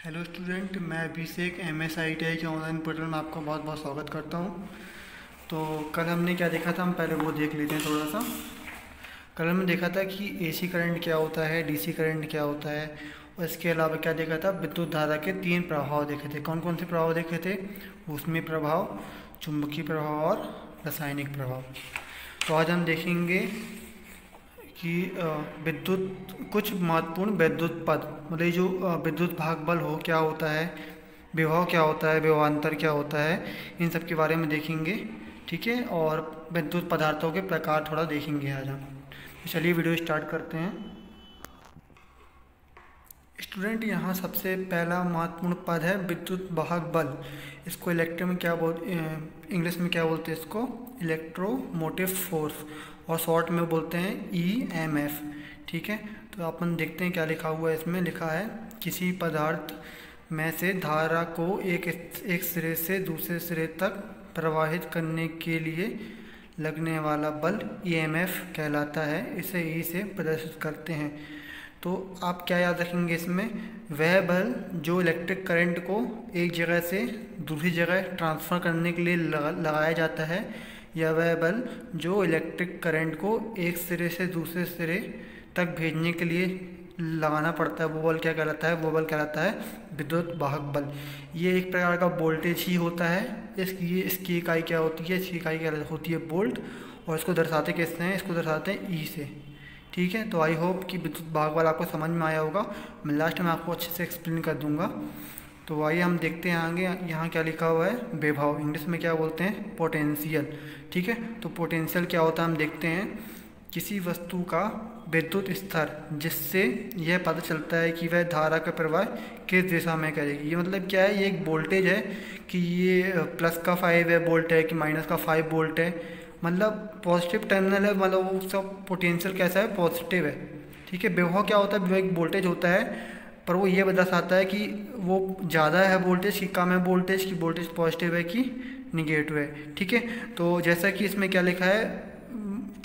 Hello student, मैं अभिषेक MSITI के online portal में आपका बहुत बहुत स्वागत करता हूँ। तो कल हमने क्या देखा था, हम पहले वो देख लेते हैं थोड़ा सा। कल हमने देखा था कि AC करंट क्या होता है, DC करंट क्या होता है, और इसके अलावा क्या देखा था, विद्युत धारा के 3 प्रभाव देखे थे। कौन कौन से प्रभाव देखे थे? ऊष्मीय प्रभाव, चुंबकीय प्रभाव और रासायनिक प्रभाव। तो आज हम देखेंगे कि विद्युत कुछ महत्वपूर्ण विद्युत पद, मतलब ये जो विद्युत भाग बल हो क्या होता है, विभव क्या होता है, विभवांतर क्या होता है, इन सब के बारे में देखेंगे। ठीक है, और विद्युत पदार्थों के प्रकार थोड़ा देखेंगे आज हम। तो चलिए वीडियो स्टार्ट करते हैं। स्टूडेंट, यहाँ सबसे पहला महत्वपूर्ण पद है विद्युत वाहक बल। इसको इलेक्ट्रो में क्या इंग्लिश में क्या बोलते हैं इसको? इलेक्ट्रोमोटिव फोर्स, और शॉर्ट में बोलते हैं EMF। ठीक है, तो अपन देखते हैं क्या लिखा हुआ है। इसमें लिखा है किसी पदार्थ में से धारा को एक सिरे से दूसरे सिरे तक प्रवाहित करने के लिए लगने वाला बल EMF कहलाता है। इसे E से प्रदर्शित करते हैं। तो आप क्या याद रखेंगे इसमें? वह बल जो इलेक्ट्रिक करंट को एक जगह से दूसरी जगह ट्रांसफ़र करने के लिए लगाया जाता है, या वह बल जो इलेक्ट्रिक करंट को एक सिरे से दूसरे सिरे तक भेजने के लिए लगाना पड़ता है, वो बल क्या कहलाता है? वो बल कहलाता है विद्युत वाहक बल। ये एक प्रकार का वोल्टेज ही होता है। इसकी इकाई क्या होती है? इसकी इकाई क्या होती है? वोल्ट। और इसको दर्शाते किससे हैं? इसको दर्शाते हैं E से। ठीक है, तो आई होप कि विद्युत भाग बल आपको समझ में आया होगा। मैं लास्ट में आपको अच्छे से एक्सप्लेन कर दूंगा। तो आइए हम देखते हैं आगे। यहाँ क्या लिखा हुआ है? विभव, इंग्लिश में क्या बोलते हैं? पोटेंशियल। ठीक है, तो पोटेंशियल क्या होता है हम देखते हैं। किसी वस्तु का विद्युत स्तर जिससे यह पता चलता है कि वह धारा का प्रवाह किस दिशा में करेगी। ये मतलब क्या है? ये एक वोल्टेज है कि ये प्लस का 5 वोल्ट है कि माइनस का 5 वोल्ट है। मतलब पॉजिटिव टर्मिनल है, मतलब वो सब पोटेंशियल कैसा है? पॉजिटिव है। ठीक है, विभव क्या होता है? विभव एक वोल्टेज होता है, पर वो ये दर्शाता है कि वो ज़्यादा है वोल्टेज कि कम है वोल्टेज, की वोल्टेज पॉजिटिव है कि निगेटिव है। ठीक है, तो जैसा कि इसमें क्या लिखा है,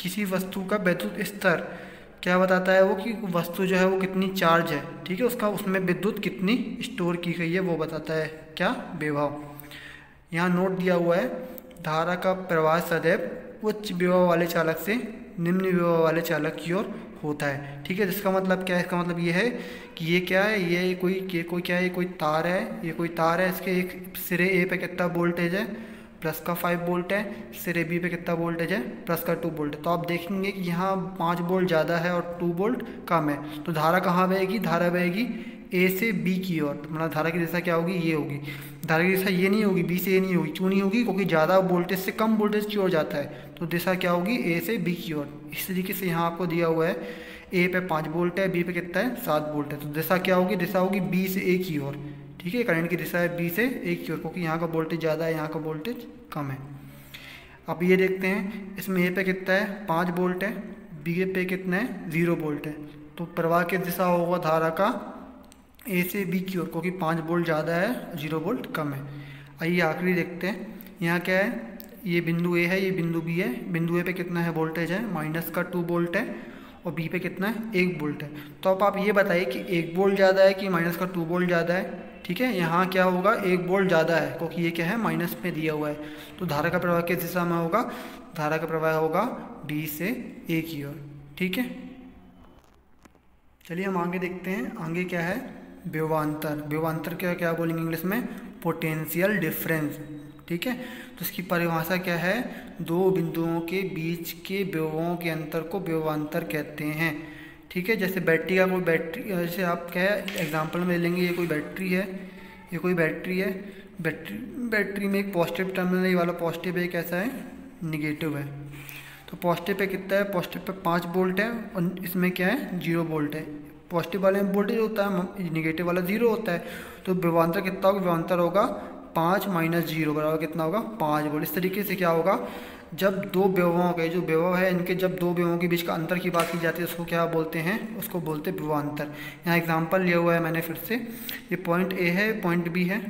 किसी वस्तु का विद्युत स्तर क्या बताता है? वो कि वस्तु जो है वो कितनी चार्ज है। ठीक है, उसका उसमें विद्युत कितनी स्टोर की गई है वो बताता है क्या? विभव। यहाँ नोट दिया हुआ है, धारा का प्रवाह सदैव उच्च विभव वाले चालक से निम्न विभव वाले चालक की ओर होता है। ठीक है, जिसका मतलब क्या है? इसका मतलब ये है कि ये क्या है? ये कोई क्या है? ये कोई तार है। ये कोई तार है, इसके एक सिरे A पे कितना वोल्टेज है? प्लस का 5 वोल्ट है। सिरे B पे कितना वोल्टेज है? प्लस का 2 वोल्ट है। तो आप देखेंगे कि यहाँ 5 वोल्ट ज़्यादा है और 2 वोल्ट कम है। तो धारा कहाँ बहेगी? धारा बहेगी A से B की ओर। तो मतलब धारा की दिशा क्या होगी? ये होगी। धारा की दिशा ये नहीं होगी, B से A नहीं होगी। क्यों नहीं होगी? क्योंकि ज़्यादा वोल्टेज से कम वोल्टेज की ओर जाता है। तो दिशा क्या होगी? A से B की ओर। इस तरीके से यहाँ आपको दिया हुआ है, A पे 5 वोल्ट है, B पे कितना है? 7 वोल्ट है। तो दिशा क्या होगी? दिशा होगी B से A की ओर। ठीक है, करंट की दिशा है B से A की ओर, क्योंकि यहाँ का वोल्टेज ज़्यादा है, यहाँ का वोल्टेज कम है। अब ये देखते हैं, इसमें A पे कितना है? 5 वोल्ट है, B पे कितना है? 0 वोल्ट है। तो प्रवाह की दिशा होगा धारा का A से B की ओर, क्योंकि 5 वोल्ट ज़्यादा है, 0 वोल्ट कम है। आइए आखिरी देखते हैं, यहाँ क्या है? ये बिंदु A है, ये बिंदु B है। बिंदु A पे कितना है वोल्टेज है? माइनस का 2 वोल्ट है, और B पे कितना है? 1 वोल्ट है। तो अब आप ये बताइए कि 1 वोल्ट ज़्यादा है कि माइनस का 2 वोल्ट ज़्यादा है? ठीक है, यहाँ क्या होगा? 1 वोल्ट ज़्यादा है, क्योंकि ये क्या है? माइनस में दिया हुआ है। तो धारा का प्रवाह किस दिशा में होगा? धारा का प्रवाह होगा B से A की ओर। ठीक है, चलिए हम आगे देखते हैं। आगे क्या है? विभवांतर। विभवांतर क्या क्या बोलेंगे इंग्लिश में? Potential difference. ठीक है, तो इसकी परिभाषा क्या है? दो बिंदुओं के बीच के विभवों के अंतर को विभवांतर कहते हैं। ठीक है, जैसे बैटरी का कोई बैटरी, जैसे आप क्या एग्जांपल में लेंगे, ये कोई बैटरी है, ये कोई बैटरी है। बैटरी में एक पॉजिटिव टर्मिनल है, ये वाला पॉजिटिव है, कैसा है? निगेटिव है। तो पॉजिटिव पे कितना है? पॉजिटिव पे 5 वोल्ट है, और इसमें क्या है? 0 वोल्ट है। पॉजिटिव वाले में वोल्टेज होता है, निगेटिव वाला 0 होता है। तो विभवांतर कितना होगा? विभवांतर होगा 5 माइनस 0 बराबर कितना होगा? 5 वोल्ट। इस तरीके से क्या होगा, जब दो विभवों के, जो विभव है इनके, जब दो विभवों के बीच का अंतर की बात की जाती है, उसको क्या बोलते हैं? उसको बोलते हैं विभवांतर। यहाँ एग्जाम्पल लिया हुआ है मैंने फिर से। ये पॉइंट A है, पॉइंट B है।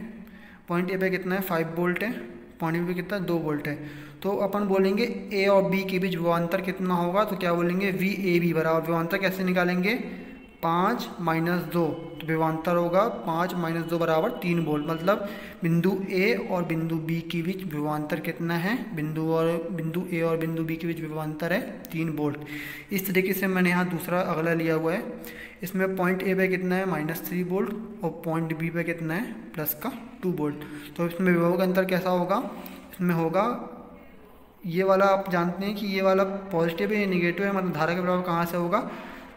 पॉइंट A पे कितना है? 5 वोल्ट है, पॉइंट B पे कितना? 2 वोल्ट है। तो अपन बोलेंगे A और B के बीच विभवांतर कितना होगा? तो क्या बोलेंगे? VAB बराबर, विभवांतर कैसे निकालेंगे? 5 माइनस 2, तो विभवांतर होगा 5 माइनस 2 बराबर 3 वोल्ट। मतलब बिंदु ए और बिंदु बी के बीच विभवांतर कितना है, बिंदु ए और बिंदु बी के बीच विभवांतर है 3 वोल्ट। इस तरीके से मैंने यहाँ दूसरा अगला लिया हुआ है, इसमें पॉइंट ए पे कितना है -3 वोल्ट और पॉइंट बी पे कितना है +2 वोल्ट। तो इसमें विभव का अंतर कैसा होगा, इसमें होगा ये वाला, आप जानते हैं कि ये वाला पॉजिटिव है, ये निगेटिव है, मतलब धारा का प्रभाव कहाँ से होगा,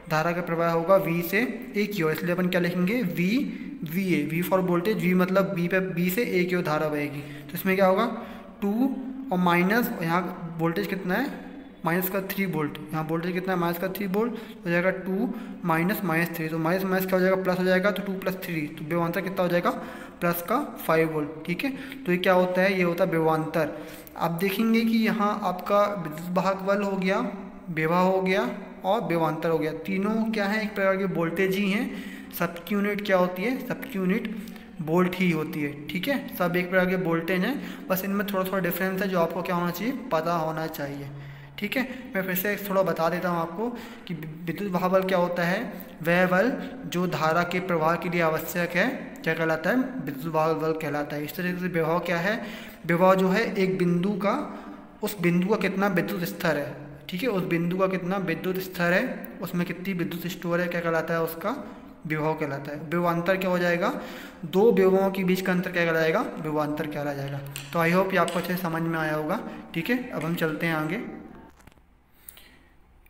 धारा का प्रवाह होगा V से A की ओर, इसलिए अपन क्या लिखेंगे V फॉर वोल्टेज, V मतलब B से A की ओर धारा बहेगी। तो इसमें क्या होगा 2 और माइनस, यहाँ वोल्टेज कितना है -3 वोल्ट, यहाँ वोल्टेज कितना है -3 वोल्ट, हो जाएगा 2 माइनस -3, तो माइनस क्या हो जाएगा प्लस हो जाएगा, तो 2 + 3, तो विभवांतर कितना हो जाएगा +5 वोल्ट। ठीक है, तो ये क्या होता है, ये होता है विभवांतर। आप देखेंगे कि यहाँ आपका विद्युत वाहक बल हो गया, विभव हो गया और विभवांतर हो गया, तीनों क्या है एक प्रकार के वोल्टेज ही हैं। सबकी यूनिट क्या होती है, सबकी यूनिट वोल्ट ही होती है। ठीक है, सब एक प्रकार के वोल्टेज हैं, बस इनमें थोड़ा डिफरेंस है जो आपको क्या होना चाहिए, पता होना चाहिए। ठीक है, मैं फिर से थोड़ा बता देता हूँ आपको कि विद्युत वाहक बल क्या होता है, वह बल जो धारा के प्रवाह के लिए आवश्यक है क्या कहलाता है, विद्युत वाहक बल कहलाता है। इस तरीके से विभव क्या है, विभव जो है एक बिंदु का, उस बिंदु का कितना विद्युत स्तर है, ठीक है, उस बिंदु का कितना विद्युत स्तर है, उसमें कितनी विद्युत स्टोर है, क्या कहलाता है, उसका विभव कहलाता है। विभवांतर क्या हो जाएगा, दो विभवों के बीच का अंतर क्या कहलाएगा, विभवांतर कहला जाएगा। तो आई होप ये आपको अच्छे से समझ में आया होगा। ठीक है, अब हम चलते हैं आगे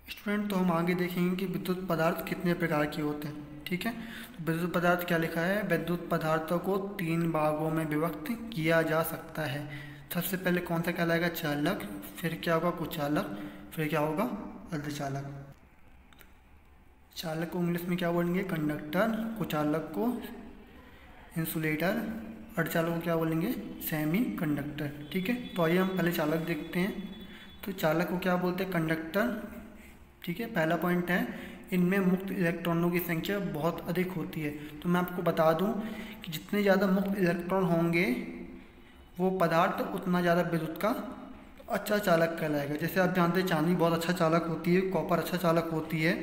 स्टूडेंट। तो हम आगे देखेंगे कि विद्युत पदार्थ कितने प्रकार के होते हैं। ठीक है, तो विद्युत पदार्थ क्या लिखा है, विद्युत पदार्थों को 3 भागों में विभक्त किया जा सकता है। सबसे पहले कौन सा कहलाएगा, चालक, फिर क्या होगा कुचालक, फिर क्या होगा अर्धचालक। चालक को इंग्लिश में क्या बोलेंगे, कंडक्टर, कुचालक को इंसुलेटर, अर्धचालक को क्या बोलेंगे, सेमी कंडक्टर। ठीक है, तो आइए हम पहले चालक देखते हैं। तो चालक को क्या बोलते हैं, कंडक्टर। ठीक है, पहला पॉइंट है इनमें मुक्त इलेक्ट्रॉनों की संख्या बहुत अधिक होती है। तो मैं आपको बता दूं कि जितने ज़्यादा मुक्त इलेक्ट्रॉन होंगे वो पदार्थ उतना ज़्यादा विद्युत का अच्छा चालक कहलाएगा। जैसे आप जानते हैं चांदी बहुत अच्छा चालक होती है, कॉपर अच्छा चालक होती है,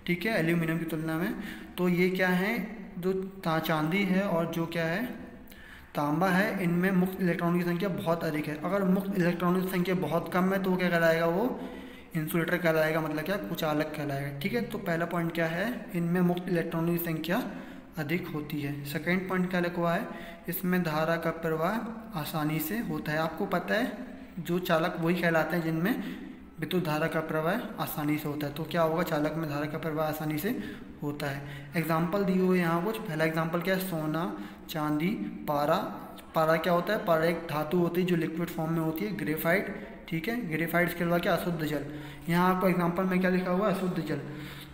ठीक है, एल्यूमिनियम की तुलना में। तो ये क्या है, जो चांदी है और जो क्या है तांबा है, इनमें मुक्त इलेक्ट्रॉनों की संख्या बहुत अधिक है। अगर मुक्त इलेक्ट्रॉनों की संख्या बहुत कम है तो वो क्या कहलाएगा, वो इंसुलेटर कहलाएगा, मतलब क्या कुचालक कहलाएगा। ठीक है, तो पहला पॉइंट क्या है, इनमें मुक्त इलेक्ट्रॉनों की संख्या अधिक होती है। सेकेंड पॉइंट क्या लिखा हुआ है, इसमें धारा का प्रवाह आसानी से होता है। आपको पता है जो चालक वही कहलाते हैं जिनमें विद्युत धारा का प्रवाह आसानी से होता है। तो क्या होगा, चालक में धारा का प्रवाह आसानी से होता है। एग्जाम्पल दिए हुए यहाँ कुछ, पहला एग्जाम्पल क्या है, सोना, चांदी, पारा। पारा क्या होता है, पारा एक धातु होती है जो लिक्विड फॉर्म में होती है, ग्रेफाइट। ठीक है, ग्रेफाइट इसके अलावा क्या, अशुद्ध जल। यहाँ आपको एग्जाम्पल में क्या लिखा हुआ है, अशुद्ध जल।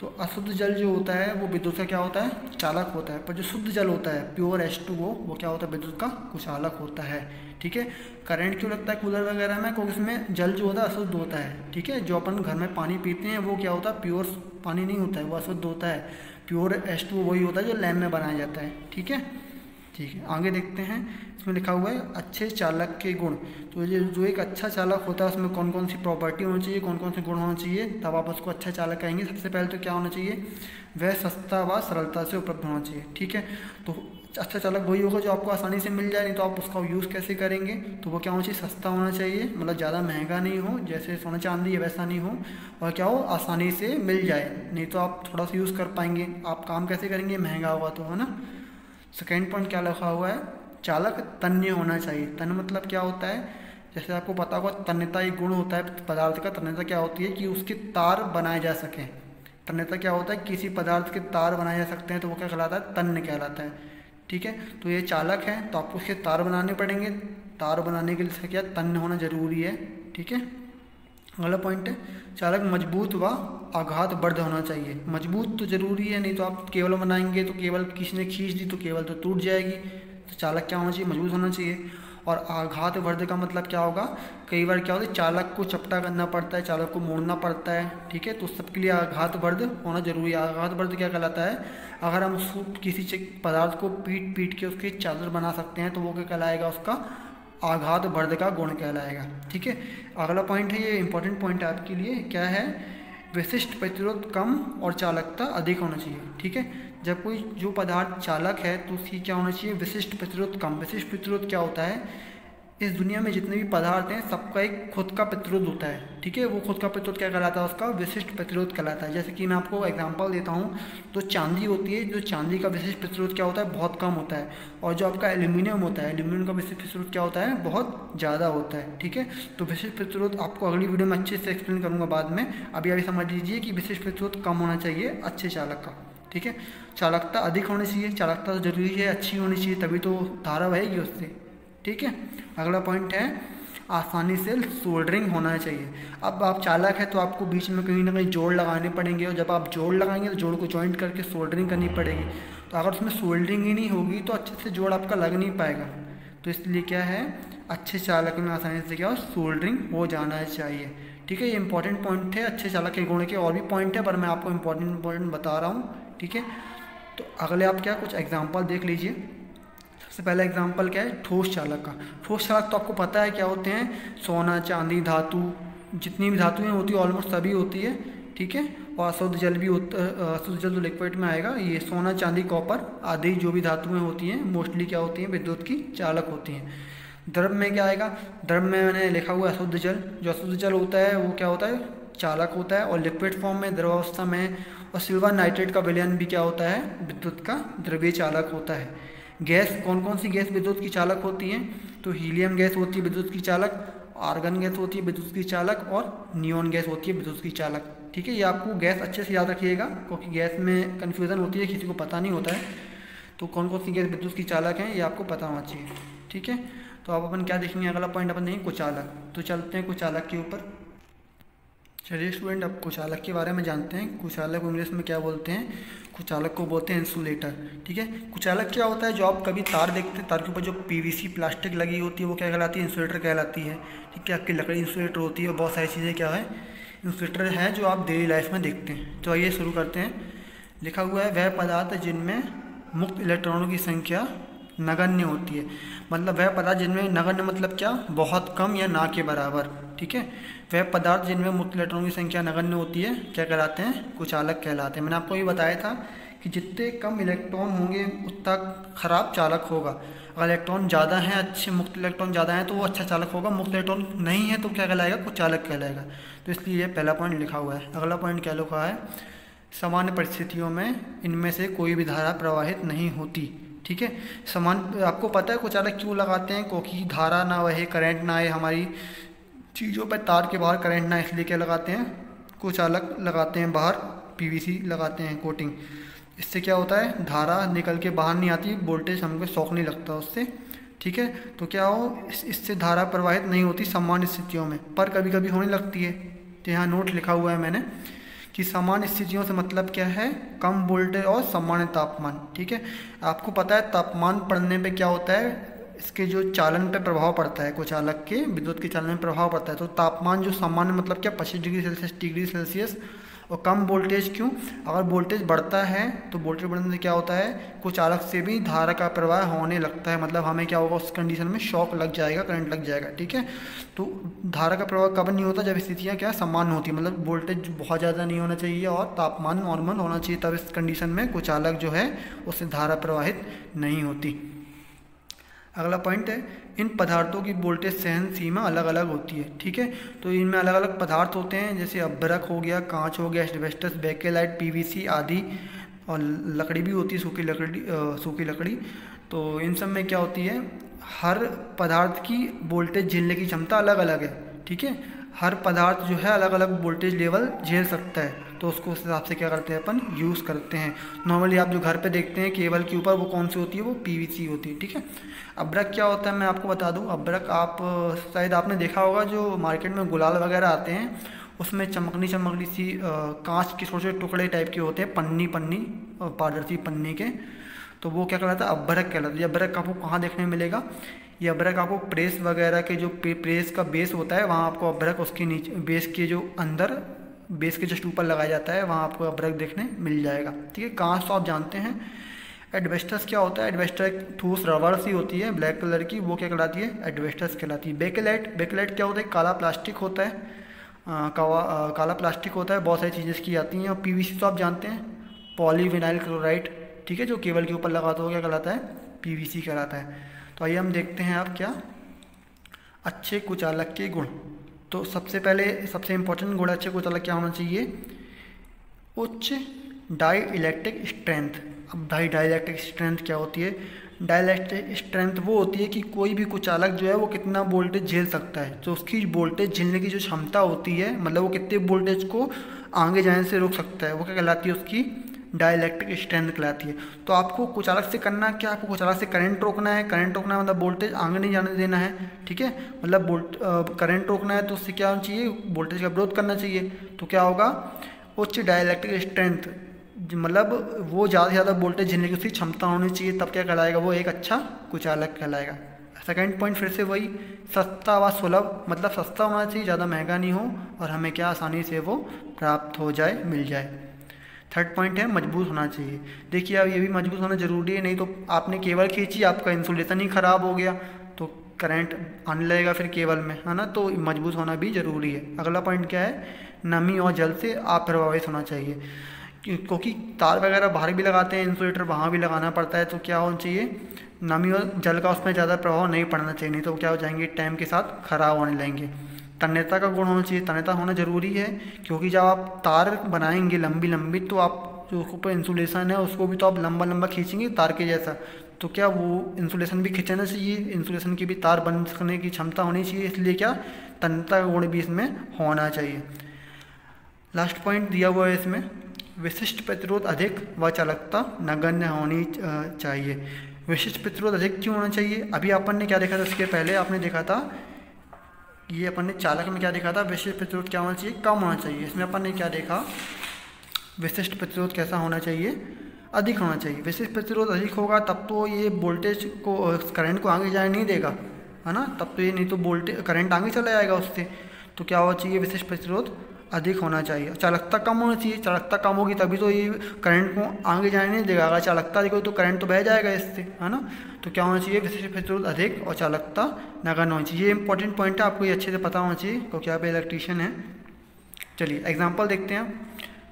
तो अशुद्ध जल जो होता है वो विद्युत का क्या होता है, चालक होता है। पर जो शुद्ध जल होता है, प्योर H2O, वो क्या होता है, विद्युत का कुचालक होता है। ठीक है, करंट क्यों लगता है कूलर वगैरह में, क्योंकि उसमें जल जो होता है अशुद्ध होता है। ठीक है, जो अपन घर में पानी पीते हैं वो क्या होता है, प्योर पानी नहीं होता है, वो अशुद्ध होता है। प्योर H2O वही होता है जो लैब में बनाया जाता है। ठीक है, ठीक है, आगे देखते हैं। इसमें लिखा हुआ है अच्छे चालक के गुण। तो ये जो एक अच्छा चालक होता है उसमें कौन कौन सी प्रॉपर्टी होनी चाहिए, कौन कौन से गुण होना चाहिए, तब आप उसको अच्छा चालक कहेंगे। सबसे पहले तो क्या होना चाहिए, वह सस्ता व सरलता से उपलब्ध होना चाहिए। ठीक है, तो अच्छा चालक वही होगा जो आपको आसानी से मिल जाए, नहीं तो आप उसका यूज़ कैसे करेंगे। तो वो क्या होना चाहिए, सस्ता होना चाहिए, मतलब ज़्यादा महंगा नहीं हो, जैसे सोना चांदी है वैसा नहीं हो, और क्या हो, आसानी से मिल जाए, नहीं तो आप थोड़ा सा यूज़ कर पाएंगे। आप काम कैसे करेंगे, महंगा होगा तो, है ना। सेकेंड पॉइंट क्या लिखा हुआ है, चालक तन्य होना चाहिए। तन्य मतलब क्या होता है, जैसे आपको पता होगा तन्यता एक गुण होता है पदार्थ का। तन्यता क्या होती है कि उसके तार बनाए जा सकें। तन्यता क्या होता है, किसी पदार्थ के तार बनाए जा सकते हैं, तो वो क्या कहलाता है, तन्य कहलाता है। ठीक है, तो ये चालक है तो आपको उसके तार बनाने पड़ेंगे। तार बनाने के लिए क्या, तन्य होना जरूरी है। ठीक है, अगला पॉइंट है चालक मजबूत व आघात वर्ध होना चाहिए। मजबूत तो जरूरी है, नहीं तो आप केबल बनाएंगे तो केबल किसी ने खींच दी तो केबल तो टूट जाएगी। तो चालक क्या होना चाहिए, मजबूत होना चाहिए। और आघात वर्ध का मतलब क्या होगा, कई बार क्या होता है चालक को चपटा करना पड़ता है, चालक को मोड़ना पड़ता है। ठीक है, तो सबके लिए आघात वर्ध होना जरूरी है। आघात वर्ध क्या कहलाता है, अगर हम उसको किसी पदार्थ को पीट पीट के उसकी चादर बना सकते हैं तो वो क्या कहलाएगा, उसका आघात वर्ध का गुण कहलाएगा। ठीक है, अगला पॉइंट है, ये इंपॉर्टेंट पॉइंट है आपके लिए, क्या है, विशिष्ट प्रतिरोध कम और चालकता अधिक होना चाहिए। ठीक है, जब कोई जो पदार्थ चालक है तो उसकी क्या होना चाहिए, विशिष्ट प्रतिरोध कम। विशिष्ट प्रतिरोध क्या होता है, इस दुनिया में जितने भी पदार्थ हैं सबका एक खुद का प्रतिरोध होता है। ठीक है, वो खुद का प्रतिरोध क्या कहलाता है, उसका विशिष्ट प्रतिरोध कहलाता है। जैसे कि मैं आपको एग्जांपल देता हूँ, तो चांदी होती है, जो चांदी का विशिष्ट प्रतिरोध क्या होता है, बहुत कम होता है। और जो आपका एल्यूमिनियम होता है, एल्यूमिनियम का विशिष्ट प्रतिरोध क्या होता है, बहुत ज़्यादा होता है। ठीक है, तो विशिष्ट प्रतिरोध आपको अगली वीडियो में अच्छे से एक्सप्लेन करूँगा बाद में। अभी समझ लीजिए कि विशिष्ट प्रतिरोध कम होना चाहिए अच्छे चालक का। ठीक है, चालकता अधिक होनी चाहिए, चालकता तो जरूरी है, अच्छी होनी चाहिए, तभी तो धारा बहेगी उससे। ठीक है, अगला पॉइंट है आसानी से सोल्डरिंग होना चाहिए। अब आप चालक है तो आपको बीच में कहीं ना कहीं जोड़ लगाने पड़ेंगे, और जब आप जोड़ लगाएंगे तो जोड़ को जॉइंट करके सोल्डरिंग करनी पड़ेगी। तो अगर उसमें सोल्डरिंग ही नहीं होगी तो अच्छे से जोड़ आपका लग नहीं पाएगा। तो इसलिए क्या है, अच्छे चालक में आसानी से क्या हो, सोल्डरिंग हो जाना चाहिए। ठीक है, ये इंपॉर्टेंट पॉइंट है अच्छे चालक के गुण के। और भी पॉइंट है पर मैं आपको इंपॉर्टेंट बता रहा हूँ। ठीक है, तो अगले आप क्या कुछ एग्जाम्पल देख लीजिए। सबसे पहला एग्जाम्पल क्या है, ठोस चालक का। ठोस चालक तो आपको पता है क्या होते हैं, सोना, चांदी, धातु, जितनी भी धातुएं होती है ऑलमोस्ट सभी होती है। ठीक है, और अशुद्ध जल भी होता, अशुद्ध जल तो लिक्विड में आएगा। ये सोना, चांदी, कॉपर आदि जो भी धातुएं होती हैं मोस्टली क्या होती हैं, विद्युत की चालक होती हैं। द्रव में क्या आएगा, द्रव में मैंने लिखा हुआ है अशुद्ध जल। जो अशुद्ध जल होता है वो क्या होता है, चालक होता है। और लिक्विड फॉर्म में, द्रवावस्था में, और सिल्वर नाइट्रेट का विलयन भी क्या होता है, विद्युत का द्रव्य चालक होता है। गैस, कौन कौन सी गैस विद्युत की चालक होती हैं, तो हीलियम गैस होती है विद्युत की चालक, आर्गन गैस होती है विद्युत की चालक, और नियॉन गैस होती है विद्युत की चालक। ठीक है, ये आपको गैस अच्छे से याद रखिएगा क्योंकि गैस में कन्फ्यूज़न होती है, किसी को पता नहीं होता है। तो कौन कौन सी गैस विद्युत की चालक हैं ये आपको पता होना चाहिए। ठीक है, तो आप अपन क्या देखेंगे, अगला पॉइंट अपन देखेंगे कुचालक। तो चलते हैं कुचालक के ऊपर। चलिए स्टूडेंट, अब कुचालक के बारे में जानते हैं। कुचालक को इंग्लिश में क्या बोलते हैं, कुचालक को बोलते हैं इंसुलेटर। ठीक है, कुचालक क्या होता है, जो आप कभी तार देखते हैं, तार के ऊपर जो पीवीसी प्लास्टिक लगी होती है वो क्या कहलाती है, इंसुलेटर कहलाती है। ठीक है, आपकी लकड़ी इंसुलेटर होती है, बहुत सारी चीज़ें क्या है, इंसुलेटर है जो आप डेली लाइफ में देखते हैं। तो आइए शुरू करते हैं। लिखा हुआ है, वह पदार्थ जिनमें मुक्त इलेक्ट्रॉनों की संख्या नगण्य होती है। मतलब वह पदार्थ जिनमें, नगण्य मतलब क्या, बहुत कम या ना के बराबर। ठीक है, वह पदार्थ जिनमें मुक्त इलेक्ट्रॉनों की संख्या नगण्य होती है क्या कहलाते हैं, कुचालक कहलाते हैं। मैंने आपको ये बताया था कि जितने कम इलेक्ट्रॉन होंगे उतना खराब चालक होगा। अगर इलेक्ट्रॉन ज़्यादा हैं, अच्छे मुक्त इलेक्ट्रॉन ज़्यादा हैं तो वो अच्छा चालक होगा। मुक्त इलेक्ट्रॉन नहीं है तो क्या कहलाएगा, कुचालक कहलाएगा। तो इसलिए ये पहला पॉइंट लिखा हुआ है। अगला पॉइंट क्या लिखा है, सामान्य परिस्थितियों में इनमें से कोई भी धारा प्रवाहित नहीं होती। ठीक है, समान, आपको पता है कुचालक क्यों लगाते हैं, क्योंकि धारा ना बहे, करंट ना आए, हमारी चीज़ों पर तार के बाहर करंट ना, इसलिए क्या लगाते हैं, कुचालक लगाते हैं, बाहर पीवीसी लगाते हैं कोटिंग। इससे क्या होता है, धारा निकल के बाहर नहीं आती, वोल्टेज हमको शॉक नहीं लगता उससे। ठीक है, तो क्या हो, इससे धारा प्रवाहित नहीं होती सामान्य स्थितियों में, पर कभी कभी होने लगती है। तो यहाँ नोट लिखा हुआ है मैंने कि सामान्य स्थितियों से मतलब क्या है, कम वोल्टेज और सामान्य तापमान। ठीक है, आपको पता है तापमान बढ़ने पे क्या होता है, इसके जो चालन पे प्रभाव पड़ता है, कुचालक के विद्युत के चालन में प्रभाव पड़ता है। तो तापमान जो सामान्य मतलब क्या, 25 डिग्री सेल्सियस, डिग्री सेल्सियस। और कम वोल्टेज क्यों, अगर वोल्टेज बढ़ता है तो वोल्टेज बढ़ने से क्या होता है, कुचालक से भी धारा का प्रवाह होने लगता है। मतलब हमें क्या होगा, उस कंडीशन में शॉक लग जाएगा, करंट लग जाएगा। ठीक है, तो धारा का प्रवाह कब नहीं होता, जब स्थितियाँ क्या समान होती है, मतलब वोल्टेज बहुत ज़्यादा नहीं होना चाहिए और तापमान नॉर्मल होना चाहिए, तब इस कंडीशन में कुचालक जो है उससे धारा प्रवाहित नहीं होती। अगला पॉइंट है, इन पदार्थों की वोल्टेज सहन सीमा अलग अलग होती है। ठीक है, तो इनमें अलग अलग पदार्थ होते हैं, जैसे अभ्रक हो गया, कांच हो गया, एस्बेस्टस, बेकेलाइट, पीवीसी आदि, और लकड़ी भी होती है, सूखी लकड़ी। तो इन सब में क्या होती है, हर पदार्थ की वोल्टेज झेलने की क्षमता अलग अलग है। ठीक है, हर पदार्थ जो है अलग अलग वोल्टेज लेवल झेल सकता है, तो उसको उस हिसाब से क्या करते हैं अपन, यूज़ करते हैं। नॉर्मली आप जो घर पे देखते हैं केबल के ऊपर, वो कौन सी होती है, वो पीवीसी होती है। ठीक है, अभ्रक क्या होता है मैं आपको बता दूं। अभ्रक आप शायद आपने देखा होगा, जो मार्केट में गुलाल वगैरह आते हैं उसमें चमकनी सी कांच के छोटे छोटे टुकड़े टाइप के होते हैं, पन्नी पारदर्शी पन्नी के, तो वो क्या कहलाता है, अभ्रक कहलाता है। ये अभ्रक आपको कहाँ देखने में मिलेगा, ये अभ्रक आपको प्रेस वगैरह के जो प्रेस का बेस होता है वहाँ आपको अभ्रक, उसके नीचे बेस के जो अंदर, बेस के जस्ट ऊपर लगाया जाता है, वहाँ आपको अभ्रक देखने मिल जाएगा। ठीक है, कांच तो आप जानते हैं। एडवेस्टस क्या होता है, एडवेस्टर एक ठोस रबड़ सी होती है ब्लैक कलर की, वो क्या कहलाती है, एडवेस्टस कहलाती है। बेकेलाइट क्या होता है, काला प्लास्टिक होता है, काला प्लास्टिक होता है, बहुत सारी चीज़ें इसकी आती हैं। और पीवीसी तो आप जानते हैं, पॉलीविनाइल क्लोराइड, ठीक है, जो केबल के ऊपर लगाते हो क्या कहलाता है, पीवीसी कहलाता है। तो आइए हम देखते हैं आप क्या अच्छे कुचालक के गुण। तो सबसे पहले सबसे इम्पोर्टेंट गुण अच्छे कुचालक क्या होना चाहिए, उच्च डाई इलेक्ट्रिक स्ट्रेंथ। अब भाई डाई इलेक्ट्रिक स्ट्रेंथ क्या होती है, डाई इलेक्ट्रिक स्ट्रेंथ वो होती है कि कोई भी कुचालक जो है वो कितना वोल्टेज झेल सकता है, तो उसकी वोल्टेज झेलने की जो क्षमता होती है, मतलब वो कितने वोल्टेज को आगे जाने से रोक सकता है, वो क्या कहलाती है, उसकी डाई इलेक्ट्रिक स्ट्रेंथ कहलाती है। तो आपको कुचालक से करना क्या, आपको कुचालक से करंट रोकना है, करंट रोकना है मतलब वोल्टेज आगे नहीं जाने देना है, ठीक है, मतलब करंट रोकना है तो उससे क्या होना चाहिए, वोल्टेज का विरोध करना चाहिए। तो क्या होगा, उच्च डाई इलेक्ट्रिक स्ट्रेंथ, मतलब वो ज़्यादा से ज़्यादा वोल्टेज झेलने की उसकी क्षमता होनी चाहिए, तब क्या कहलाएगा, वो एक अच्छा कुचालक कहलाएगा। सेकंड पॉइंट फिर से वही, सस्ता व सुलभ, मतलब सस्ता होना चाहिए, ज़्यादा महंगा नहीं हो और हमें क्या आसानी से वो प्राप्त हो जाए, मिल जाए। थर्ड पॉइंट है मजबूत होना चाहिए। देखिए अब ये भी मजबूत होना ज़रूरी है, नहीं तो आपने केबल खींची, आपका इंसुलेशन ही ख़राब हो गया तो करंट आने लगेगा फिर केबल में, है ना, तो मजबूत होना भी ज़रूरी है। अगला पॉइंट क्या है, नमी और जल से अप्रभावित होना चाहिए, क्योंकि तार वगैरह बाहर भी लगाते हैं इंसुलेटर, वहाँ भी लगाना पड़ता है, तो क्या होना चाहिए, नमी और जल का उसमें ज़्यादा प्रभाव नहीं पड़ना चाहिए, नहीं तो क्या हो जाएंगे, टाइम के साथ खराब होने लगेंगे। तन्यता का गुण होना चाहिए, तन्यता होना ज़रूरी है, क्योंकि जब आप तार बनाएंगे लंबी लंबी तो आप जो उसके ऊपर इंसुलेशन है उसको भी तो आप लंबा लंबा खींचेंगे तार के जैसा, तो क्या वो इंसुलेशन भी खींचना चाहिए, इंसुलेशन की भी तार बंद करने की क्षमता होनी चाहिए, इसलिए क्या तन्यता का गुण भी इसमें होना चाहिए। लास्ट पॉइंट दिया हुआ है इसमें, विशिष्ट प्रतिरोध अधिक व चालकता नगण्य होनी चाहिए। विशिष्ट प्रतिरोध अधिक क्यों होना चाहिए, अभी अपन ने क्या देखा था, इसके पहले आपने देखा था, ये अपन ने चालक में क्या देखा था, विशिष्ट प्रतिरोध क्या होना चाहिए, कम होना चाहिए। इसमें अपन ने क्या देखा, विशिष्ट प्रतिरोध कैसा होना चाहिए, अधिक होना चाहिए। विशिष्ट प्रतिरोध अधिक होगा तब तो ये वोल्टेज को, करंट को आगे जाने नहीं देगा, है ना, तब तो ये, नहीं तो वोल्टेज करंट आगे चला जाएगा उससे। तो क्या होना चाहिए, विशिष्ट प्रतिरोध अधिक होना चाहिए। चालकता कम होनी चाहिए, चालकता कम होगी तभी तो ये करंट को आगे जाने नहीं देगा, अगर चालकता देखो तो करंट तो बह जाएगा इससे, है ना। तो क्या होना चाहिए, विशिष्ट प्रतिरोध अधिक और चालकता नगण्य होनी चाहिए। ये इंपॉर्टेंट पॉइंट है, आपको ये अच्छे से पता होना चाहिए क्योंकि आप इलेक्ट्रीशियन हैं। चलिए एग्जाम्पल देखते हैं।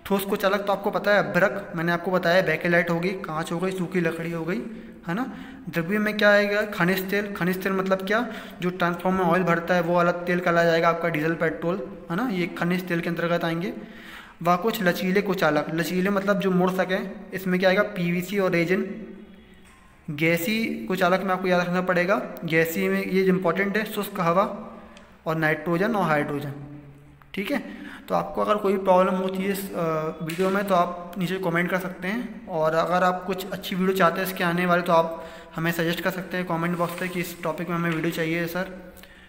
ठोस कुचालक तो आपको पता है, अभ्रक मैंने आपको बताया, बैकेलाइट हो गई, कांच हो गई, सूखी लकड़ी हो गई, है ना। द्रव्य में क्या आएगा, खनिज तेल। खनिज तेल मतलब क्या, जो ट्रांसफॉर्मर में ऑयल भरता है वो अलग तेल कहलाया जाएगा आपका, डीजल पेट्रोल, है ना, ये खनिज तेल के अंतर्गत आएंगे। व कुछ लचीले कुचालक, लचीले मतलब जो मुड़ सकें, इसमें क्या आएगा, पीवीसी और रेजिन। गैसी कुचालक में आपको याद रखना पड़ेगा, गैसी में ये इंपॉर्टेंट है, शुष्क हवा और नाइट्रोजन और हाइड्रोजन, ठीक है। तो आपको अगर कोई प्रॉब्लम होती है इस वीडियो में तो आप नीचे कमेंट कर सकते हैं, और अगर आप कुछ अच्छी वीडियो चाहते हैं इसके आने वाले तो आप हमें सजेस्ट कर सकते हैं कमेंट बॉक्स पे कि इस टॉपिक में हमें वीडियो चाहिए सर,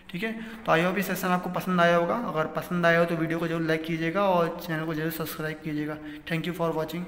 ठीक है। तो आई होप ये सेशन आपको पसंद आया होगा, अगर पसंद आया हो तो वीडियो को जरूर लाइक कीजिएगा और चैनल को जरूर सब्सक्राइब कीजिएगा। Thank you for watching.